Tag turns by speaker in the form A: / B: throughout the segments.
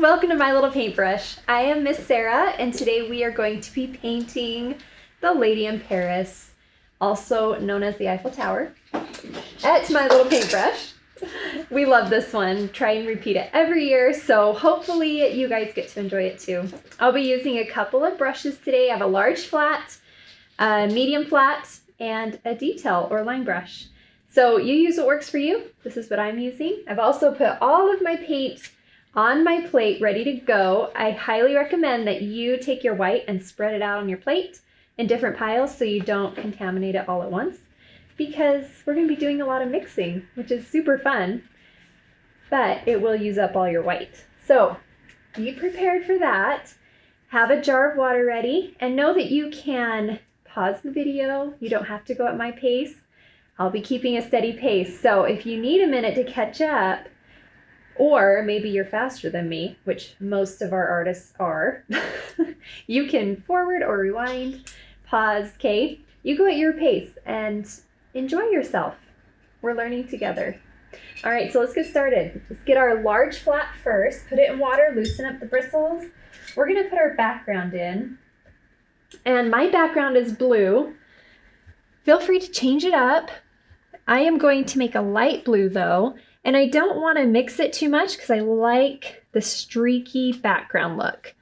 A: welcome to my little paintbrush. I am Miss Sarah, and today we are going to be painting the Lady in Paris, also known as the Eiffel Tower, at my little paintbrush. We love this one. Try and repeat it every year, so hopefully you guys get to enjoy it too. I'll be using a couple of brushes today. I have a large flat, a medium flat, and a detail or line brush. So you use what works for you. This is what I'm using. I've also put all of my paint on my plate ready to go. I highly recommend that you take your white and spread it out on your plate in different piles so you don't contaminate it all at once, because we're going to be doing a lot of mixing, which is super fun, but it will use up all your white. So be prepared for that. Have a jar of water ready, and know that you can pause the video. You don't have to go at my pace. I'll be keeping a steady pace. So if you need a minute to catch up, or maybe you're faster than me, which most of our artists are, you can forward or rewind, pause, okay? You go at your pace and enjoy yourself. We're learning together. All right, so let's get started. Let's get our large flat first, put it in water, loosen up the bristles. We're gonna put our background in. And my background is blue. Feel free to change it up. I am going to make a light blue though, and I don't want to mix it too much because I like the streaky background look.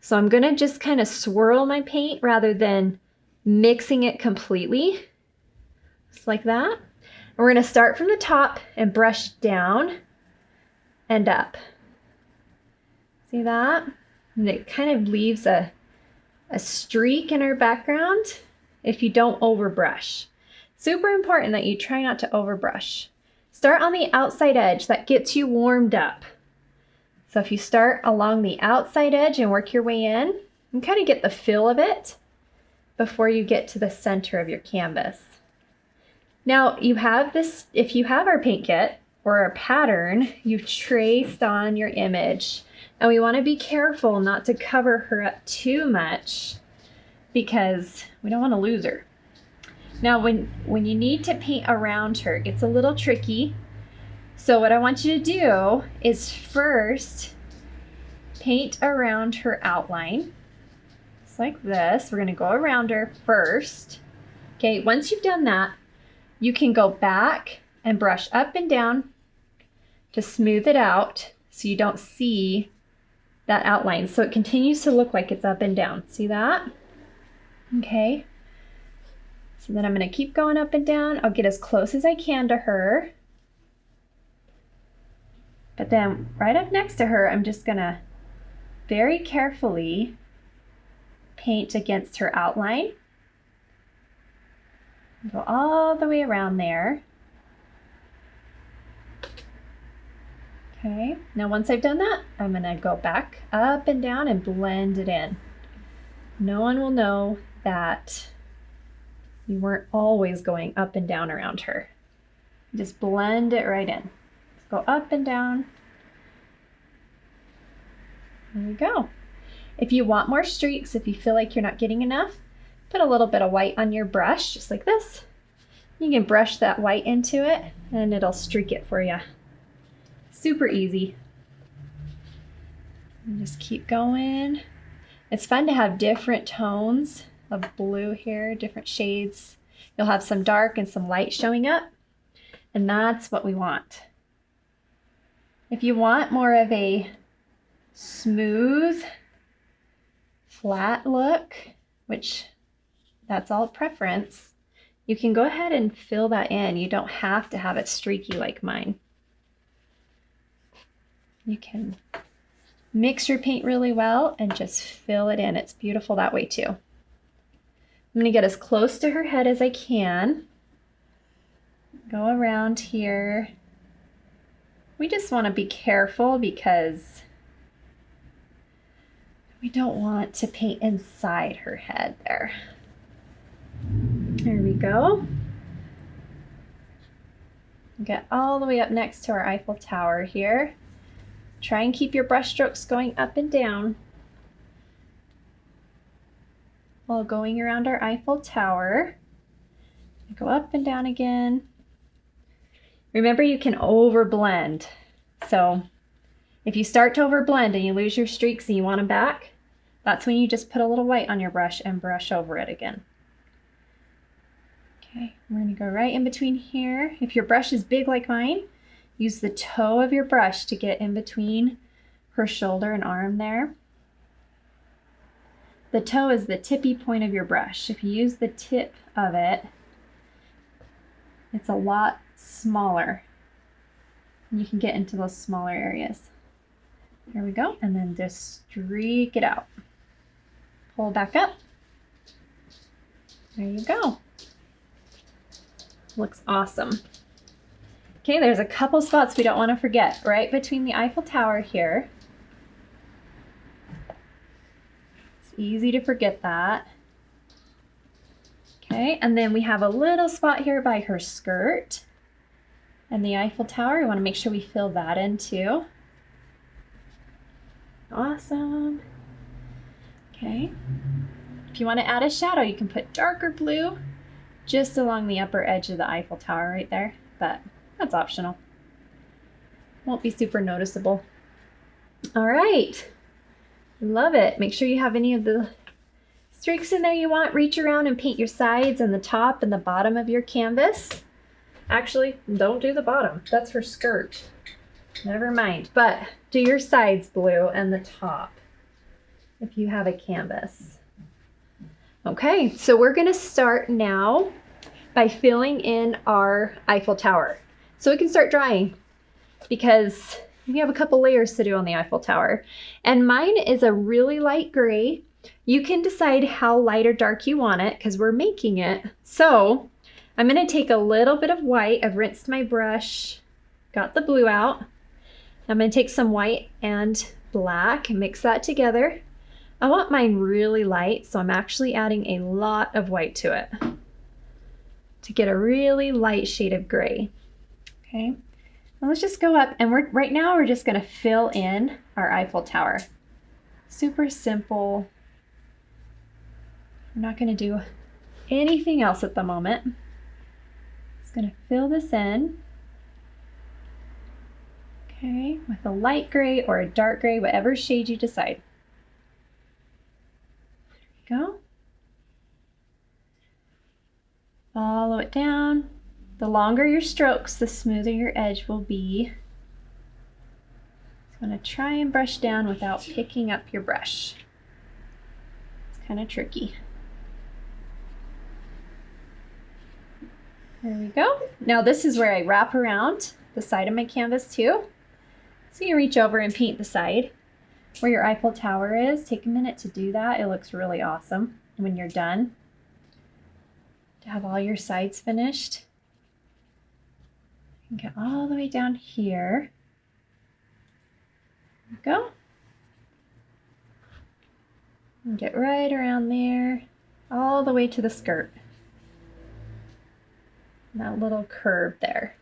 A: So I'm going to just kind of swirl my paint rather than mixing it completely. Just like that. And we're going to start from the top and brush down and up. See that? And it kind of leaves a streak in our background if you don't overbrush. Super important that you try not to overbrush. Start on the outside edge. That gets you warmed up. So if you start along the outside edge and work your way in, and kind of get the feel of it before you get to the center of your canvas. Now you have this, if you have our paint kit or our pattern, you've traced on your image. And we want to be careful not to cover her up too much because we don't want to lose her. Now, when you need to paint around her, it gets a little tricky. So what I want you to do is first paint around her outline. Just like this. We're going to go around her first. Okay, once you've done that, you can go back and brush up and down to smooth it out so you don't see that outline. So it continues to look like it's up and down. See that? Okay. So then I'm going to keep going up and down. I'll get as close as I can to her. But then right up next to her, I'm just going to very carefully paint against her outline. Go all the way around there. Okay, now once I've done that, I'm going to go back up and down and blend it in. No one will know that you weren't always going up and down around her. Just blend it right in. Go up and down. There we go. If you want more streaks, if you feel like you're not getting enough, put a little bit of white on your brush, just like this. You can brush that white into it and it'll streak it for you. Super easy. And just keep going. It's fun to have different tones of blue here, different shades. You'll have some dark and some light showing up, and that's what we want. If you want more of a smooth, flat look, which that's all preference, you can go ahead and fill that in. You don't have to have it streaky like mine. You can mix your paint really well and just fill it in. It's beautiful that way too. I'm going to get as close to her head as I can. Go around here. We just want to be careful because we don't want to paint inside her head there. There we go. Get all the way up next to our Eiffel Tower here. Try and keep your brush strokes going up and down while going around our Eiffel Tower. Go up and down again. Remember, you can over blend. So If you start to overblend and you lose your streaks and you want them back, that's when you just put a little white on your brush and brush over it again. Okay, we're gonna go right in between here. If your brush is big like mine, use the toe of your brush to get in between her shoulder and arm there. The toe is the tippy point of your brush. If you use the tip of it, it's a lot smaller. You can get into those smaller areas. There we go, and then just streak it out. Pull back up. There you go. Looks awesome. Okay, there's a couple spots we don't want to forget, right between the Eiffel Tower here. It's easy to forget that. Okay, and then we have a little spot here by her skirt and the Eiffel Tower. We want to make sure we fill that in too. Awesome. Okay, if you want to add a shadow, you can put darker blue just along the upper edge of the Eiffel Tower right there, but that's optional. Won't be super noticeable. All right, love it. Make sure you have any of the streaks in there you want. Reach around and paint your sides and the top and the bottom of your canvas. Actually, don't do the bottom. That's her skirt. Never mind, but do your sides blue and the top if you have a canvas. Okay, so we're gonna start now by filling in our Eiffel Tower. So we can start drying because we have a couple layers to do on the Eiffel Tower. And mine is a really light gray. You can decide how light or dark you want it because we're making it. So I'm gonna take a little bit of white. I've rinsed my brush, got the blue out. I'm gonna take some white and black and mix that together. I want mine really light, so I'm actually adding a lot of white to it to get a really light shade of gray. Okay, now let's just go up and right now we're just gonna fill in our Eiffel Tower. Super simple. We're not gonna do anything else at the moment. Just gonna fill this in. Okay, with a light gray or a dark gray, whatever shade you decide. There you go. Follow it down. The longer your strokes, the smoother your edge will be. Just gonna try and brush down without picking up your brush. It's kind of tricky. There we go. Now this is where I wrap around the side of my canvas too. So you reach over and paint the side where your Eiffel Tower is. Take a minute to do that. It looks really awesome when you're done. To have all your sides finished. You can get all the way down here. There we go. And get right around there, all the way to the skirt. That little curve there.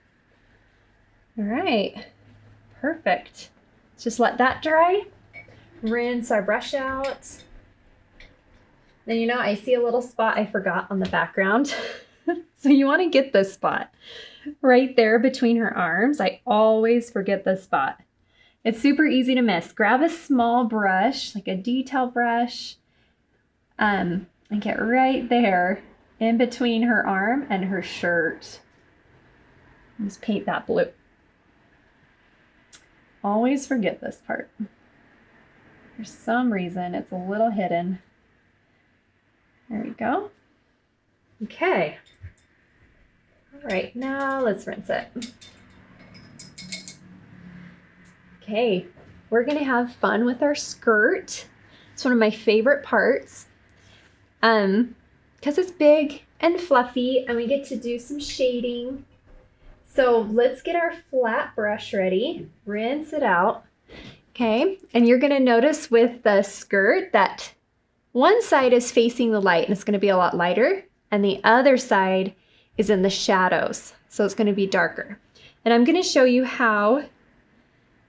A: All right, perfect. Let's just let that dry. Rinse our brush out. Then you know, I see a little spot I forgot on the background. So you want to get this spot right there between her arms. I always forget this spot. It's super easy to miss. Grab a small brush, like a detail brush, and get right there in between her arm and her shirt. Just paint that blue. Always forget this part. For some reason, it's a little hidden. There we go. Okay. All right, now let's rinse it. Okay, we're gonna have fun with our skirt. It's one of my favorite parts. Because it's big and fluffy and we get to do some shading. So let's get our flat brush ready, rinse it out. Okay, and you're gonna notice with the skirt that one side is facing the light and it's gonna be a lot lighter, and the other side is in the shadows, so it's gonna be darker. And I'm gonna show you how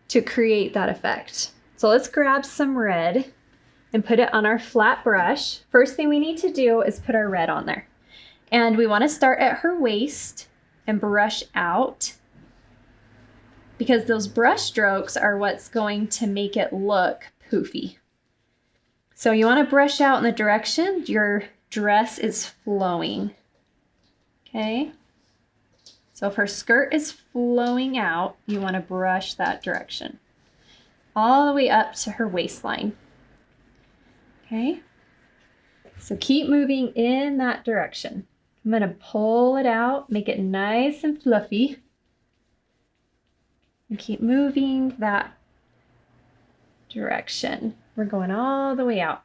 A: to create that effect. So let's grab some red and put it on our flat brush. First thing we need to do is put our red on there. And we wanna start at her waist and brush out because those brush strokes are what's going to make it look poofy. So you want to brush out in the direction your dress is flowing. Okay? So if her skirt is flowing out, you want to brush that direction all the way up to her waistline. Okay? So keep moving in that direction. I'm going to pull it out, make it nice and fluffy. And keep moving that direction. We're going all the way out.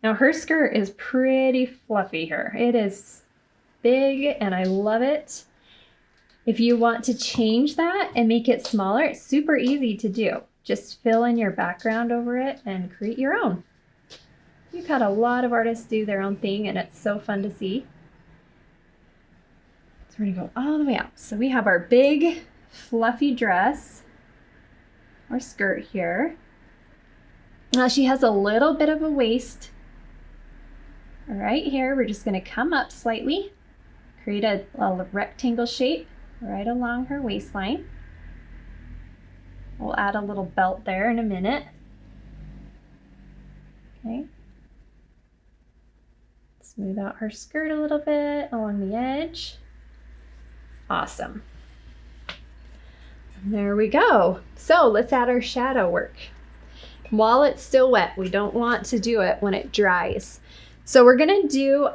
A: Now her skirt is pretty fluffy here. It is big and I love it. If you want to change that and make it smaller, it's super easy to do. Just fill in your background over it and create your own. You've had a lot of artists do their own thing and it's so fun to see. So we're gonna go all the way out. So we have our big fluffy dress or skirt here. Now she has a little bit of a waist. Right here, we're just gonna come up slightly, create a rectangle shape right along her waistline. We'll add a little belt there in a minute. Okay. Smooth out her skirt a little bit along the edge. Awesome. And there we go. So let's add our shadow work. While it's still wet, we don't want to do it when it dries. So we're gonna do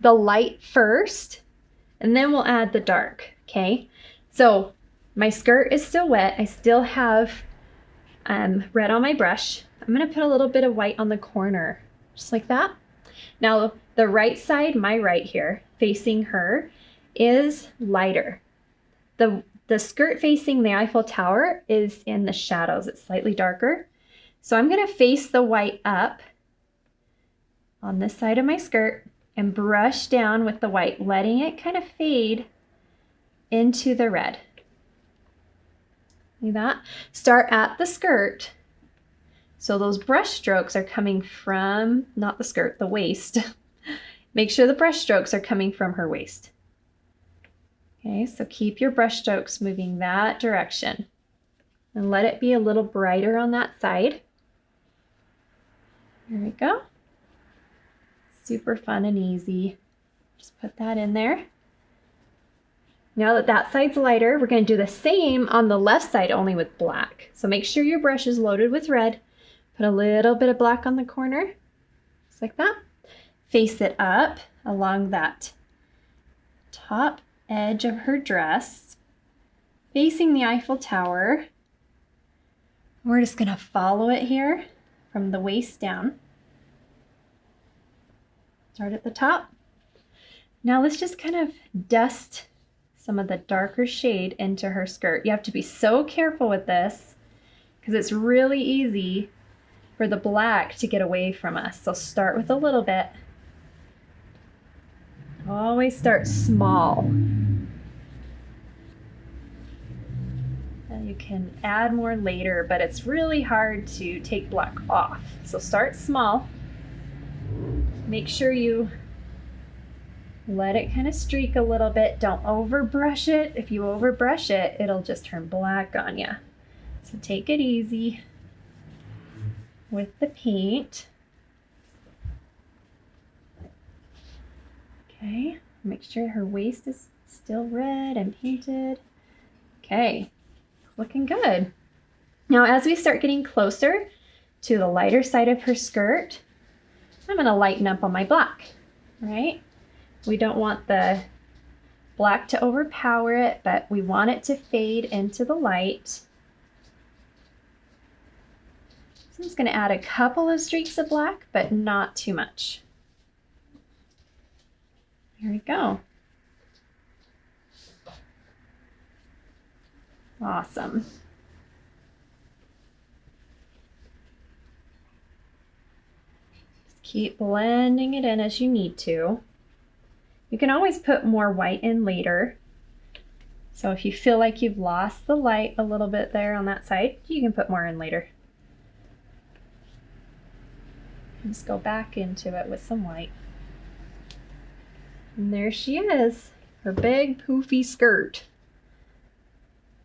A: the light first, and then we'll add the dark, okay? So my skirt is still wet. I still have red on my brush. I'm gonna put a little bit of white on the corner, just like that. Now the right side, my right here, facing her, is lighter. The skirt facing the Eiffel Tower is in the shadows. It's slightly darker. So I'm gonna face the white up on this side of my skirt and brush down with the white, letting it kind of fade into the red. See that? Start at the skirt. So those brush strokes are coming from, not the skirt, the waist. Make sure the brush strokes are coming from her waist. Okay, so keep your brush strokes moving that direction. And let it be a little brighter on that side. There we go. Super fun and easy. Just put that in there. Now that that side's lighter, we're going to do the same on the left side, only with black. So make sure your brush is loaded with red. Put a little bit of black on the corner, just like that. Face it up along that top edge of her dress, facing the Eiffel Tower. We're just going to follow it here from the waist down. Start at the top. Now let's just kind of dust some of the darker shade into her skirt. You have to be so careful with this because it's really easy for the black to get away from us. So start with a little bit. Always start small. And you can add more later, but it's really hard to take black off. So start small. Make sure you let it kind of streak a little bit. Don't overbrush it. If you overbrush it, it'll just turn black on you. So take it easy with the paint. Okay, make sure her waist is still red and painted. Okay, looking good. Now as we start getting closer to the lighter side of her skirt, I'm going to lighten up on my black, right? We don't want the black to overpower it, but we want it to fade into the light. So I'm just going to add a couple of streaks of black, but not too much. There we go. Awesome. Keep blending it in as you need to. You can always put more white in later. So if you feel like you've lost the light a little bit there on that side, you can put more in later. Just go back into it with some white. And there she is, her big poofy skirt.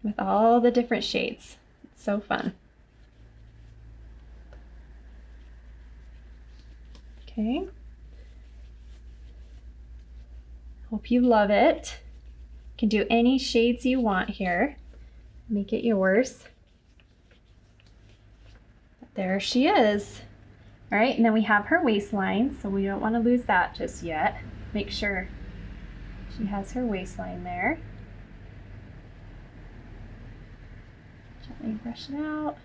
A: with all the different shades. It's so fun. Okay. Hope you love it. You can do any shades you want here. Make it yours. There she is. All right, and then we have her waistline, so we don't want to lose that just yet. Make sure she has her waistline there. Gently brush it out.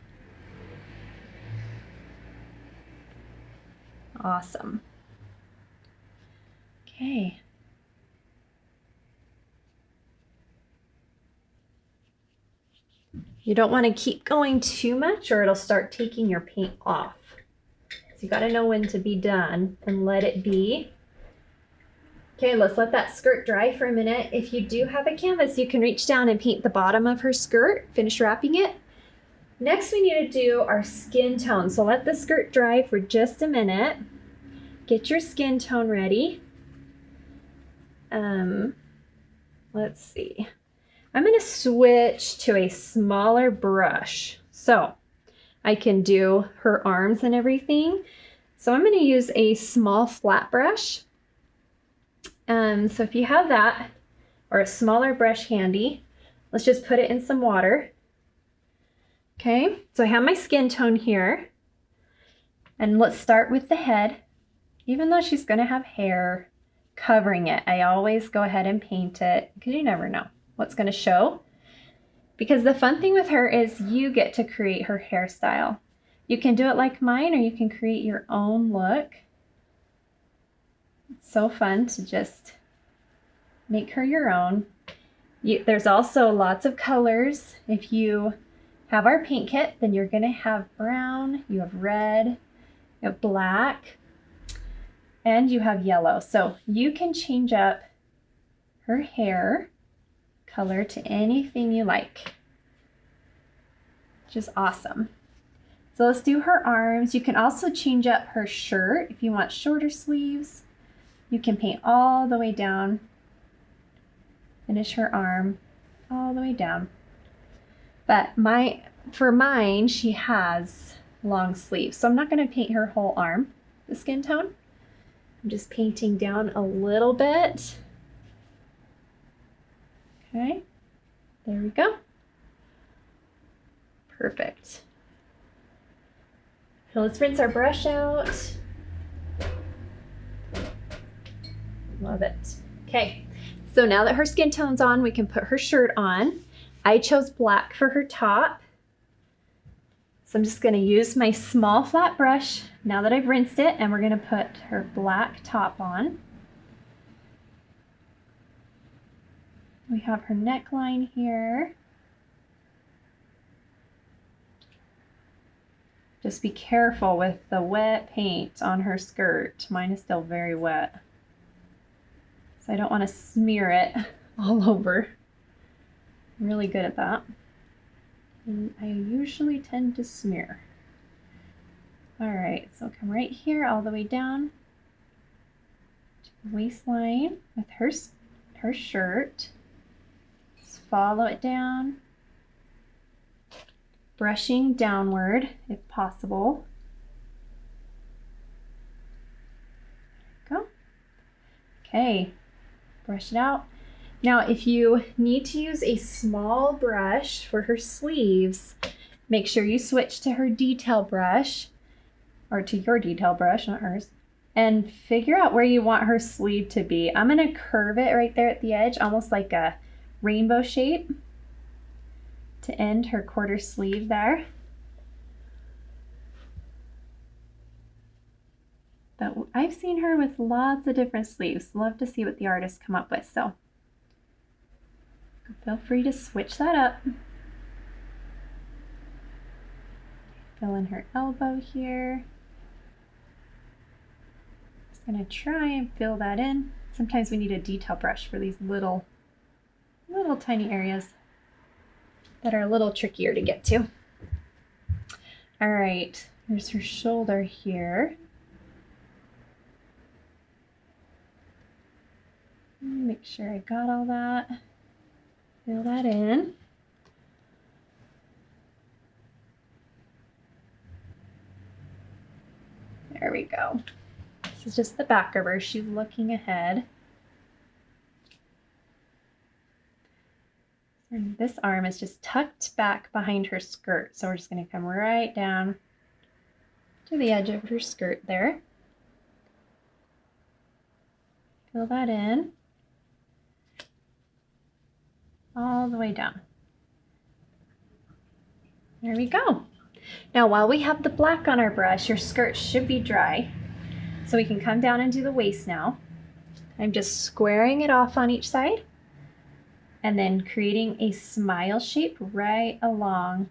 A: Awesome. Okay. You don't want to keep going too much or it'll start taking your paint off. So you got to know when to be done and let it be. Okay, let's let that skirt dry for a minute. If you do have a canvas, you can reach down and paint the bottom of her skirt, finish wrapping it. Next, we need to do our skin tone. So let the skirt dry for just a minute. Get your skin tone ready. Let's see. I'm going to switch to a smaller brush so I can do her arms and everything. So I'm going to use a small flat brush. So if you have that or a smaller brush handy, let's just put it in some water. Okay, so I have my skin tone here. And let's start with the head. Even though she's going to have hair covering it, I always go ahead and paint it because you never know what's going to show. Because the fun thing with her is you get to create her hairstyle. You can do it like mine or you can create your own look. It's so fun to just make her your own. There's also lots of colors. If you have our paint kit, then you're going to have brown, you have red, you have black, and you have yellow. So you can change up her hair color to anything you like, which is awesome. So let's do her arms. You can also change up her shirt if you want shorter sleeves. You can paint all the way down, finish her arm all the way down. But for mine, she has long sleeves, so I'm not going to paint her whole arm, the skin tone. I'm just painting down a little bit. Okay, there we go. Perfect. So let's rinse our brush out. Love it. Okay, so now that her skin tone's on, we can put her shirt on. I chose black for her top. So I'm just going to use my small flat brush now that I've rinsed it, and we're going to put her black top on. We have her neckline here. Just be careful with the wet paint on her skirt. Mine is still very wet, so I don't want to smear it all over. I'm really good at that. And I usually tend to smear. All right, so come right here all the way down to the waistline with her shirt. Just follow it down, brushing downward if possible. Go. Okay, brush it out. Now, if you need to use a small brush for her sleeves, make sure you switch to her detail brush, or to your detail brush, not hers, and figure out where you want her sleeve to be. I'm going to curve it right there at the edge, almost like a rainbow shape, to end her quarter sleeve there. But I've seen her with lots of different sleeves. Love to see what the artists come up with, so feel free to switch that up. Fill in her elbow here. Just gonna try and fill that in. Sometimes we need a detail brush for these little tiny areas that are a little trickier to get to. All right, here's her shoulder here. Make sure I got all that. Fill that in. go. This is just the back of her. She's looking ahead. And this arm is just tucked back behind her skirt. So we're just going to come right down to the edge of her skirt there. Fill that in. All the way down. There we go. Now while we have the black on our brush, your skirt should be dry. So we can come down and do the waist now. I'm just squaring it off on each side and then creating a smile shape right along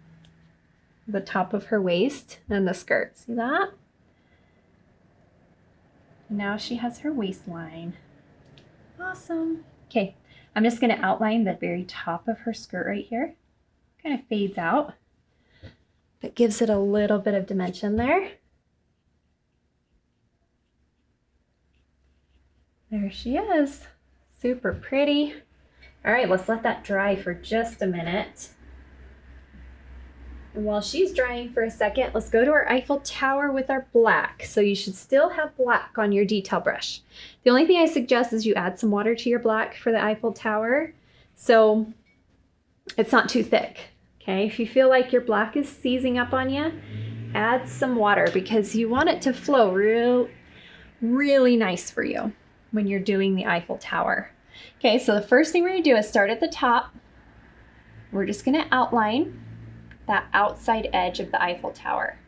A: the top of her waist and the skirt. See that? And now she has her waistline. Awesome. Okay, I'm just going to outline the very top of her skirt right here. Kind of fades out. That gives it a little bit of dimension there. There she is. Super pretty. All right, let's let that dry for just a minute. And while she's drying for a second, let's go to our Eiffel Tower with our black. So you should still have black on your detail brush. The only thing I suggest is you add some water to your black for the Eiffel Tower, so it's not too thick. Okay, if you feel like your black is seizing up on you, add some water because you want it to flow really nice for you when you're doing the Eiffel Tower. Okay, so the first thing we're gonna do is start at the top. We're just gonna outline that outside edge of the Eiffel Tower.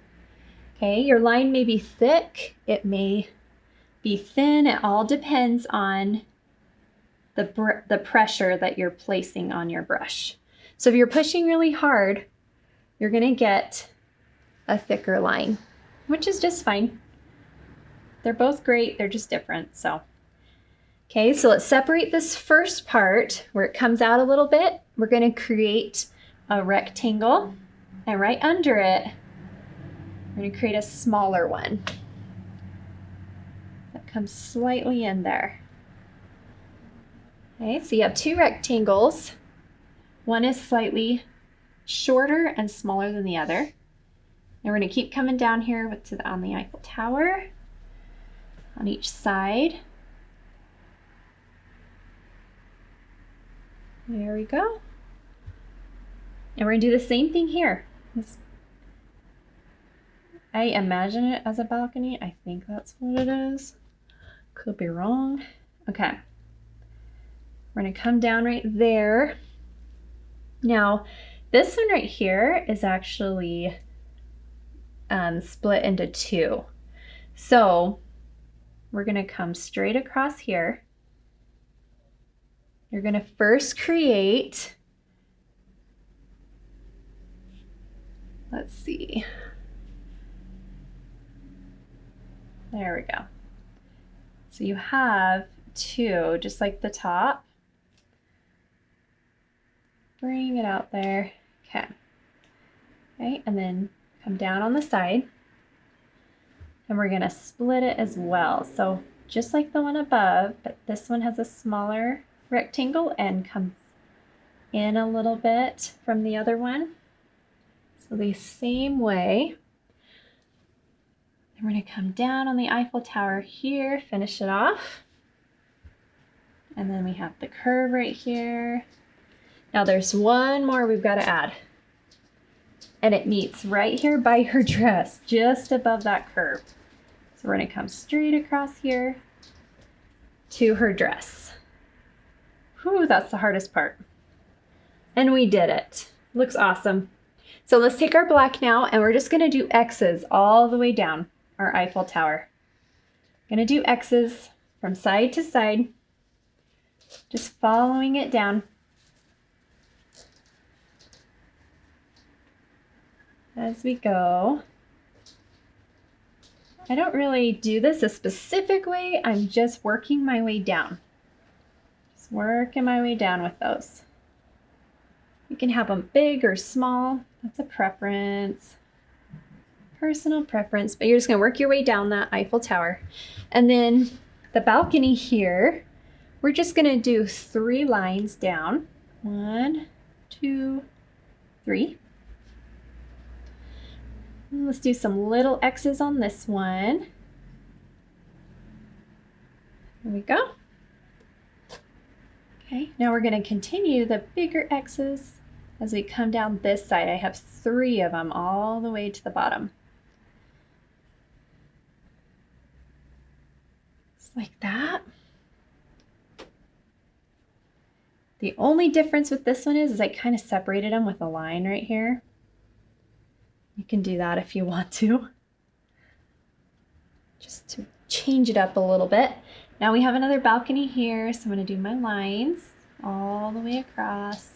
A: Okay, your line may be thick, it may be thin, it all depends on the pressure that you're placing on your brush. So if you're pushing really hard, you're gonna get a thicker line, which is just fine. They're both great, they're just different, so. Okay, so let's separate this first part where it comes out a little bit. We're gonna create a rectangle, and right under it, we're gonna create a smaller one that comes slightly in there. Okay, so you have two rectangles. One is slightly shorter and smaller than the other. And we're gonna keep coming down here on the Eiffel Tower on each side. There we go. And we're gonna do the same thing here. I imagine it as a balcony. I think that's what it is. Could be wrong. Okay. We're gonna come down right there. Now, this one right here is actually split into two. So we're gonna come straight across here. You're gonna first create, let's see. There we go. So you have two, just like the top. Bring it out there. Okay. Okay, and then come down on the side. And we're gonna split it as well. So just like the one above, but this one has a smaller rectangle and comes in a little bit from the other one. So the same way. And we're gonna come down on the Eiffel Tower here, finish it off. And then we have the curve right here. Now there's one more we've got to add. And it meets right here by her dress, just above that curve. So we're gonna come straight across here to her dress. Whew, that's the hardest part. And we did it. Looks awesome. So let's take our black now and we're just gonna do X's all the way down our Eiffel Tower. Gonna do X's from side to side, just following it down. As we go. I don't really do this a specific way, I'm just working my way down. Just working my way down with those. You can have them big or small, that's a preference. Personal preference, but you're just gonna work your way down that Eiffel Tower. And then the balcony here, we're just gonna do 3 lines down. 1, 2, 3. Let's do some little X's on this one. There we go. Okay, now we're going to continue the bigger X's as we come down this side. I have 3 of them all the way to the bottom. Just like that. The only difference with this one is I kind of separated them with a line right here. You can do that if you want to, just to change it up a little bit. Now we have another balcony here, so I'm going to do my lines all the way across,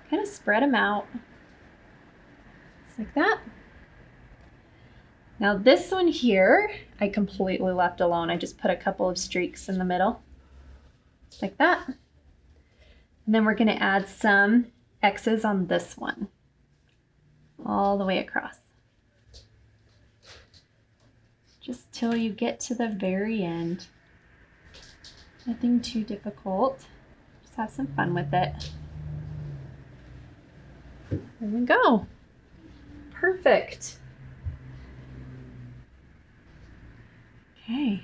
A: kind of spread them out, just like that. Now this one here, I completely left alone. I just put a couple of streaks in the middle, just like that. And then we're going to add some X's on this one, all the way across. Just till you get to the very end. Nothing too difficult. Just have some fun with it. There we go. Perfect. Okay,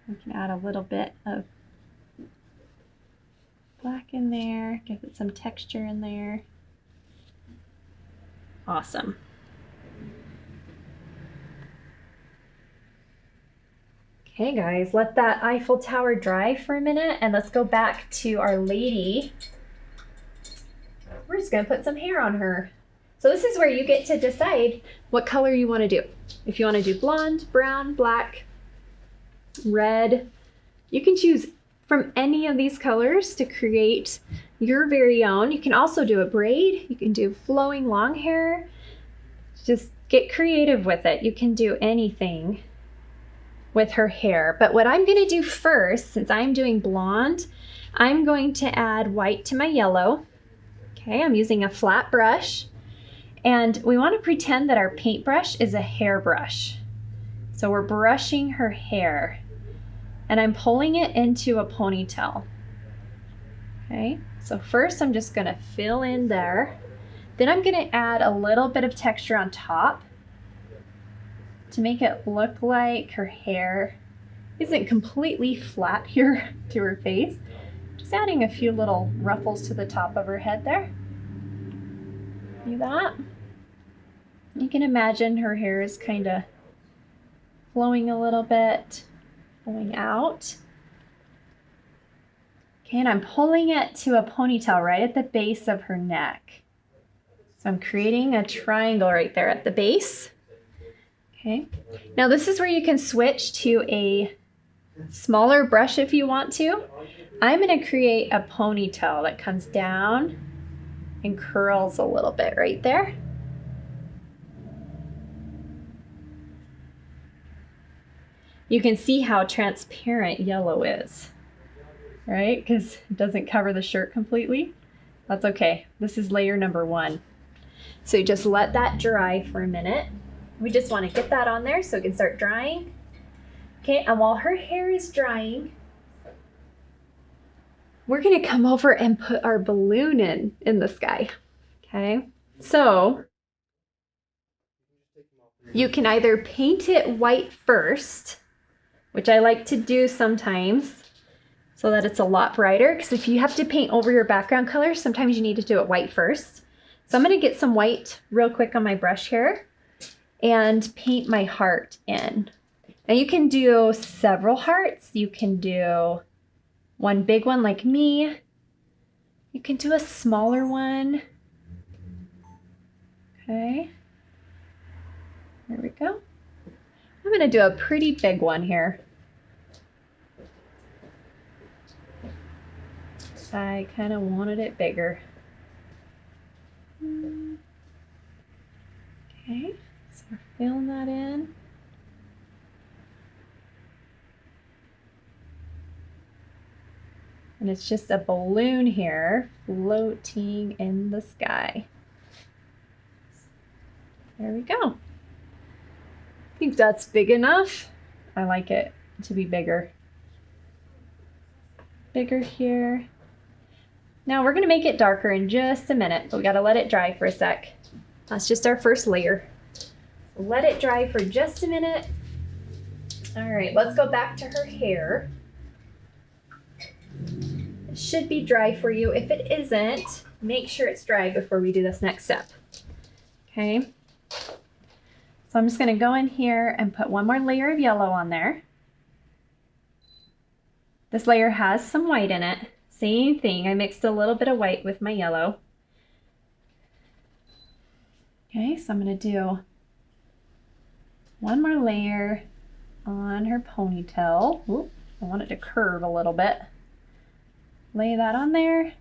A: we can add a little bit of black in there, give it some texture in there. Awesome. Okay guys, let that Eiffel Tower dry for a minute and let's go back to our lady. We're just gonna put some hair on her. So this is where you get to decide what color you wanna do. If you wanna do blonde, brown, black, red, you can choose from any of these colors to create your very own. You can also do a braid, you can do flowing long hair. Just get creative with it. You can do anything with her hair. But what I'm gonna do first, since I'm doing blonde, I'm going to add white to my yellow. Okay, I'm using a flat brush. And we wanna pretend that our paintbrush is a hairbrush. So we're brushing her hair. And I'm pulling it into a ponytail. Okay, so first I'm just gonna fill in there. Then I'm gonna add a little bit of texture on top to make it look like her hair isn't completely flat here to her face. Just adding a few little ruffles to the top of her head there. See that? You can imagine her hair is kind of flowing a little bit. Going out. Okay, and I'm pulling it to a ponytail right at the base of her neck. So I'm creating a triangle right there at the base. Okay, now this is where you can switch to a smaller brush if you want to. I'm going to create a ponytail that comes down and curls a little bit right there. You can see how transparent yellow is, right? Because it doesn't cover the shirt completely. That's okay. This is layer number 1. So you just let that dry for a minute. We just want to get that on there so it can start drying. Okay, and while her hair is drying, we're going to come over and put our balloon in the sky. Okay, so you can either paint it white first, which I like to do sometimes so that it's a lot brighter, because if you have to paint over your background color, sometimes you need to do it white first. So I'm going to get some white real quick on my brush here and paint my heart in. Now you can do several hearts. You can do one big one like me. You can do a smaller one. Okay. There we go. I'm going to do a pretty big one here. I kind of wanted it bigger. Okay, so we're filling that in. And it's just a balloon here floating in the sky. There we go. I think that's big enough. I like it to be bigger. Bigger here. Now we're gonna make it darker in just a minute, but we gotta let it dry for a sec. That's just our first layer. Let it dry for just a minute. All right, let's go back to her hair. It should be dry for you. If it isn't, make sure it's dry before we do this next step. Okay. So I'm just going to go in here and put one more layer of yellow on there. This layer has some white in it. Same thing, I mixed a little bit of white with my yellow. Okay, so I'm going to do one more layer on her ponytail. Oop, I want it to curve a little bit. Lay that on there.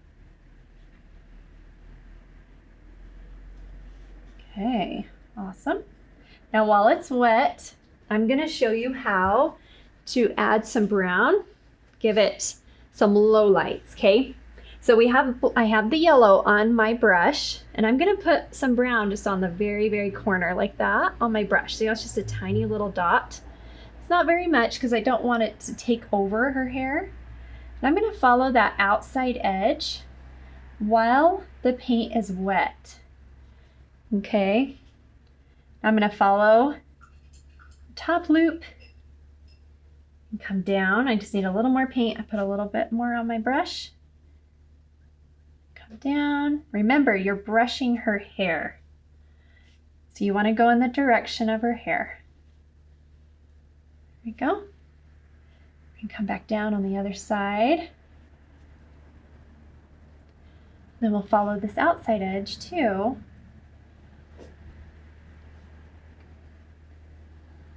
A: Okay, awesome. Now while it's wet, I'm going to show you how to add some brown. Give it some low lights, okay? So I have the yellow on my brush, and I'm going to put some brown just on the very, very corner like that on my brush. See how it's just a tiny little dot? It's not very much because I don't want it to take over her hair. And I'm going to follow that outside edge while the paint is wet. Okay, I'm going to follow top loop and come down. I just need a little more paint. I put a little bit more on my brush. Come down. Remember, you're brushing her hair, so you want to go in the direction of her hair. There we go. And come back down on the other side. Then we'll follow this outside edge too.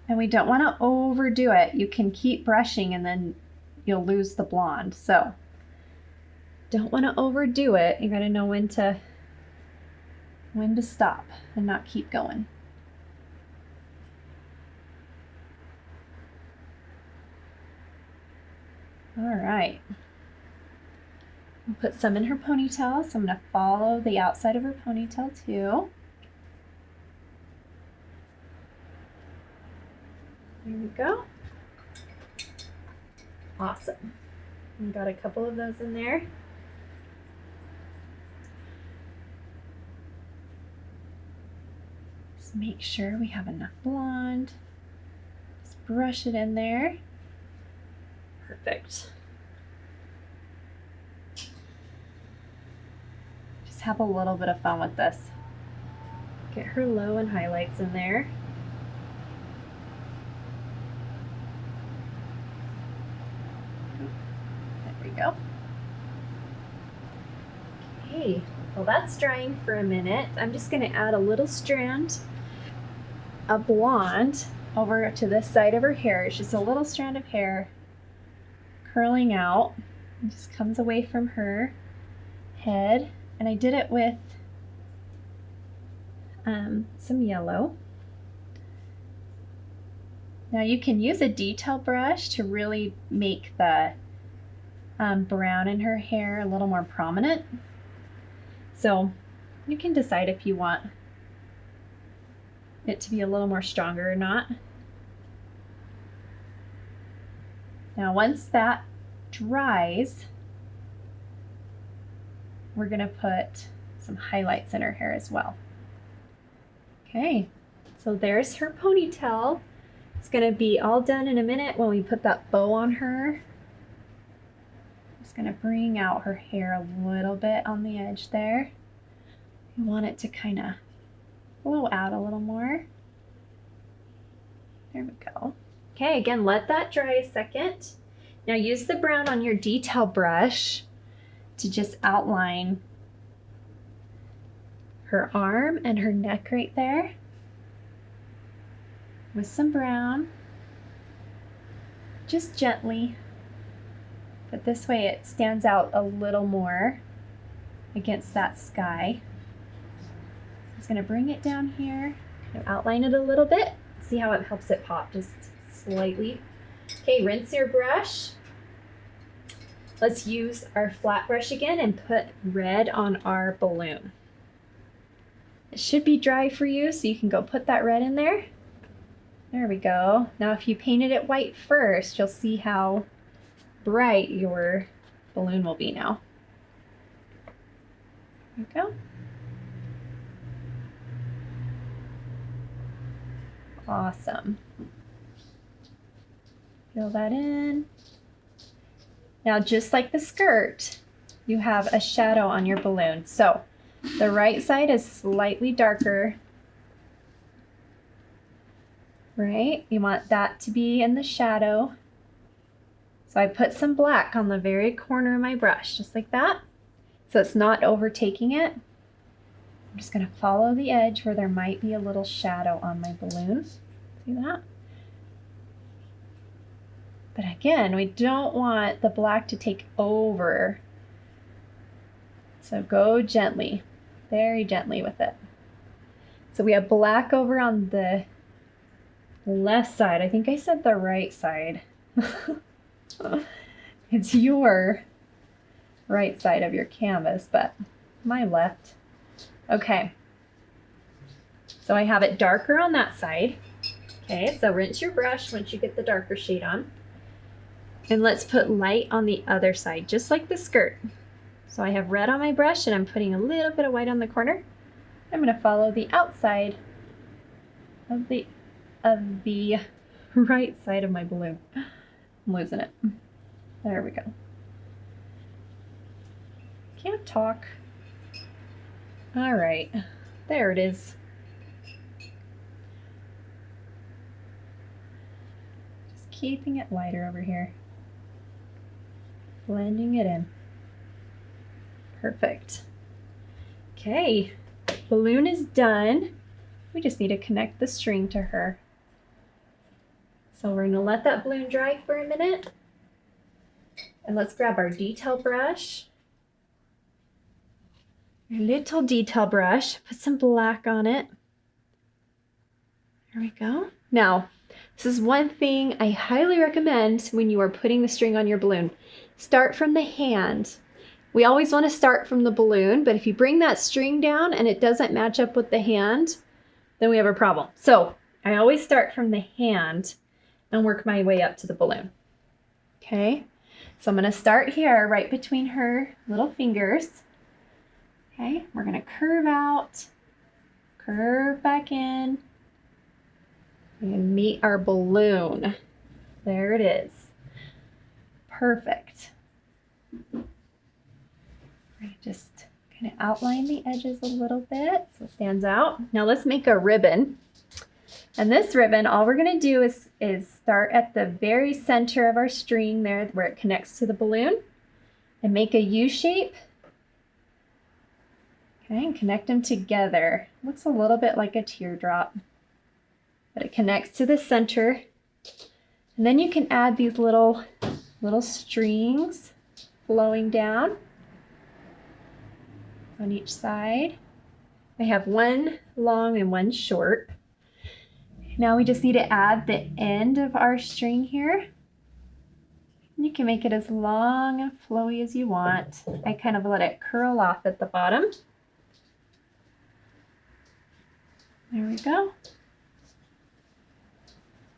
A: And we don't want to overdo it. You can keep brushing and then you'll lose the blonde. So don't want to overdo it. You got to know when to stop and not keep going. All right. I'll put some in her ponytail. So I'm going to follow the outside of her ponytail too. There we go. Awesome. We got a couple of those in there. Just make sure we have enough blonde. Just brush it in there. Perfect. Just have a little bit of fun with this. Get her low and highlights in there. Go. Okay, well that's drying for a minute. I'm just going to add a little strand of blonde over to this side of her hair. It's just a little strand of hair curling out. It just comes away from her head. And I did it with some yellow. Now you can use a detail brush to really make the brown in her hair a little more prominent. So you can decide if you want it to be a little more stronger or not. Now once that dries, we're going to put some highlights in her hair as well. Okay, so there's her ponytail. It's going to be all done in a minute when we put that bow on her. Going to bring out her hair a little bit on the edge there. You want it to kind of blow out a little more. There we go. Okay, again, let that dry a second. Now use the brown on your detail brush to just outline her arm and her neck right there with some brown, just gently. But this way it stands out a little more against that sky. I'm just going to bring it down here, kind of outline it a little bit. See how it helps it pop just slightly. Okay, rinse your brush. Let's use our flat brush again and put red on our balloon. It should be dry for you, so you can go put that red in there. There we go. Now if you painted it white first, you'll see how bright your balloon will be now. There we go. Awesome. Fill that in. Now, just like the skirt, you have a shadow on your balloon. So the right side is slightly darker, right? You want that to be in the shadow. So I put some black on the very corner of my brush, just like that. So it's not overtaking it. I'm just gonna follow the edge where there might be a little shadow on my balloon. See that? But again, we don't want the black to take over. So go gently, very gently with it. So we have black over on the left side. I think I said the right side. It's your right side of your canvas, but my left. Okay. So I have it darker on that side. Okay, so rinse your brush once you get the darker shade on. And let's put light on the other side, just like the skirt. So I have red on my brush and I'm putting a little bit of white on the corner. I'm going to follow the outside of the right side of my balloon. I'm losing it. There we go. Can't talk. All right, there it is. Just keeping it lighter over here. Blending it in. Perfect. Okay, balloon is done. We just need to connect the string to her. So we're gonna let that balloon dry for a minute. And let's grab our detail brush. Your little detail brush, put some black on it. There we go. Now, this is one thing I highly recommend when you are putting the string on your balloon. Start from the hand. We always want to start from the balloon, but if you bring that string down and it doesn't match up with the hand, then we have a problem. So I always start from the hand and work my way up to the balloon. Okay, so I'm going to start here right between her little fingers. Okay, we're going to curve out, curve back in, and meet our balloon. There it is. Perfect. Just kind of outline the edges a little bit so it stands out. Now let's make a ribbon. And this ribbon, all we're going to do is start at the very center of our string there where it connects to the balloon and make a U shape. Okay, and connect them together. Looks a little bit like a teardrop, but it connects to the center. And then you can add these little strings flowing down on each side. I have one long and one short. Now we just need to add the end of our string here. You can make it as long and flowy as you want. I kind of let it curl off at the bottom. There we go.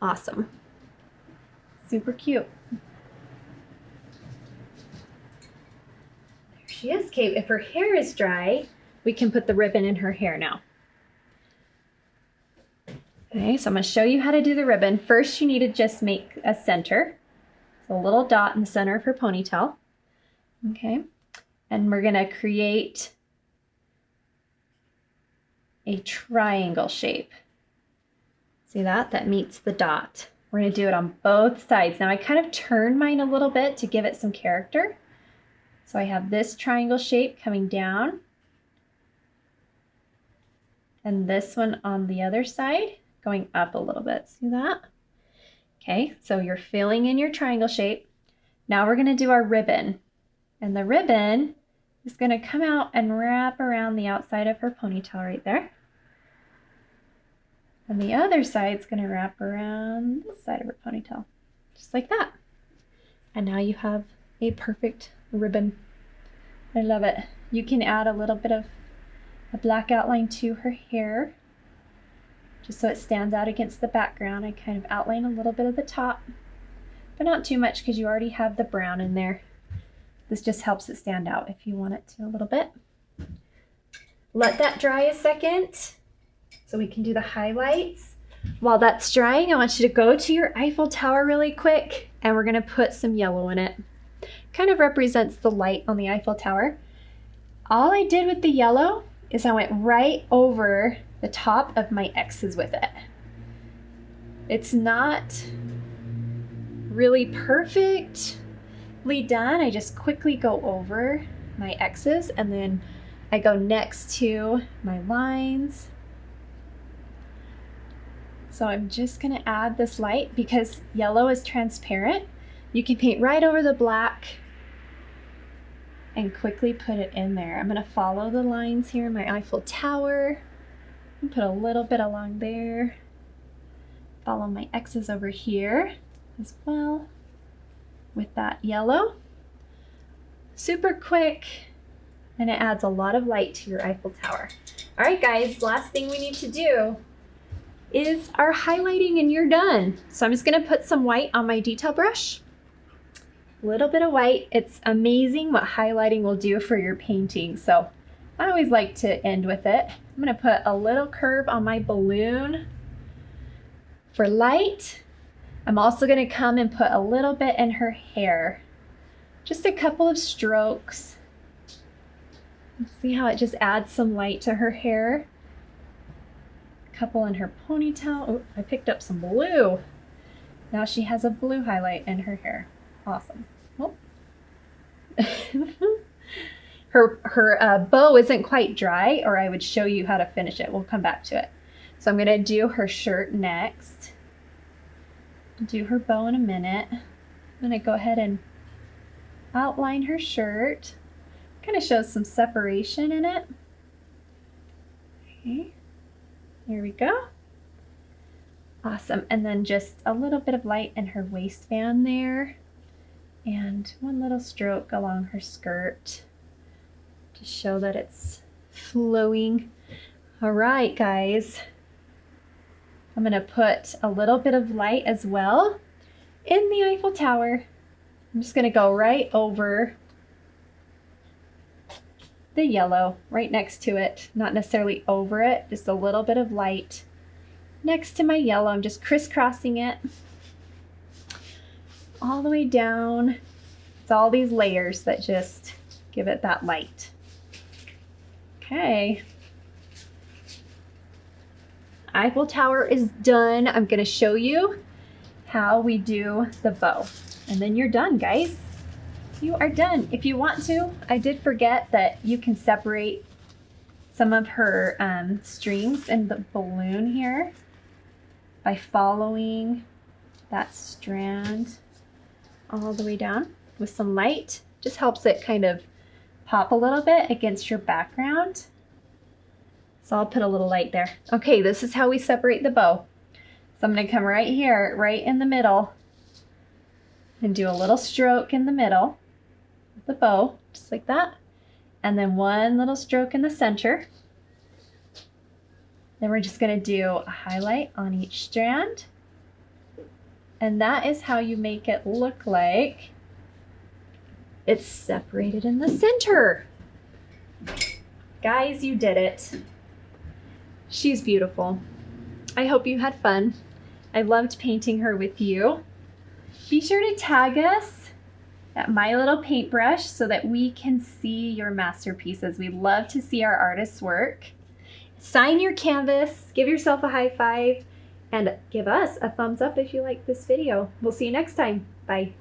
A: Awesome. Super cute. There she is. Okay, if her hair is dry, we can put the ribbon in her hair now. Okay, so I'm going to show you how to do the ribbon. First, you need to just make a center. So a little dot in the center of her ponytail. Okay, and we're going to create a triangle shape. See that? That meets the dot. We're going to do it on both sides. Now I kind of turned mine a little bit to give it some character. So I have this triangle shape coming down and this one on the other side going up a little bit. See that? Okay, so you're filling in your triangle shape. Now we're going to do our ribbon. And the ribbon is going to come out and wrap around the outside of her ponytail right there. And the other side's going to wrap around this side of her ponytail, just like that. And now you have a perfect ribbon. I love it. You can add a little bit of a black outline to her hair, just so it stands out against the background. I kind of outline a little bit of the top, but not too much because you already have the brown in there. This just helps it stand out if you want it to a little bit. Let that dry a second so we can do the highlights. While that's drying, I want you to go to your Eiffel Tower really quick and we're gonna put some yellow in it. Kind of represents the light on the Eiffel Tower. All I did with the yellow is I went right over the top of my X's with it. It's not really perfectly done. I just quickly go over my X's and then I go next to my lines. So I'm just gonna add this light because yellow is transparent. You can paint right over the black and quickly put it in there. I'm gonna follow the lines here in my Eiffel Tower and put a little bit along there. Follow my X's over here as well with that yellow. Super quick, and it adds a lot of light to your Eiffel Tower. All right, guys, last thing we need to do is our highlighting and you're done. So I'm just gonna put some white on my detail brush. A little bit of white. It's amazing what highlighting will do for your painting. So I always like to end with it. I'm gonna put a little curve on my balloon for light. I'm also gonna come and put a little bit in her hair. Just a couple of strokes. See how it just adds some light to her hair? A couple in her ponytail. Oh, I picked up some blue. Now she has a blue highlight in her hair. Awesome. Oh. her bow isn't quite dry, or I would show you how to finish it. We'll come back to it. So I'm gonna do her shirt next. Do her bow in a minute. I'm gonna go ahead and outline her shirt. Kind of shows some separation in it. Okay, here we go. Awesome, and then just a little bit of light in her waistband there. And one little stroke along her skirt to show that it's flowing. All right, guys. I'm gonna put a little bit of light as well in the Eiffel Tower. I'm just gonna go right over the yellow, right next to it. Not necessarily over it, just a little bit of light next to my yellow. I'm just crisscrossing it all the way down. It's all these layers that just give it that light. Okay. Eiffel Tower is done. I'm gonna show you how we do the bow. And then you're done, guys. You are done. If you want to, I did forget that you can separate some of her strings in the balloon here by following that strand all the way down with some light. Just helps it kind of pop a little bit against your background. So I'll put a little light there. Okay, this is how we separate the bow. So I'm gonna come right here, right in the middle, and do a little stroke in the middle of the bow, just like that. And then one little stroke in the center. Then we're just gonna do a highlight on each strand. And that is how you make it look like it's separated in the center. Guys, you did it. She's beautiful. I hope you had fun. I loved painting her with you. Be sure to tag us at My Little Paintbrush so that we can see your masterpieces. We love to see our artists' work. Sign your canvas, give yourself a high five, and give us a thumbs up if you like this video. We'll see you next time. Bye.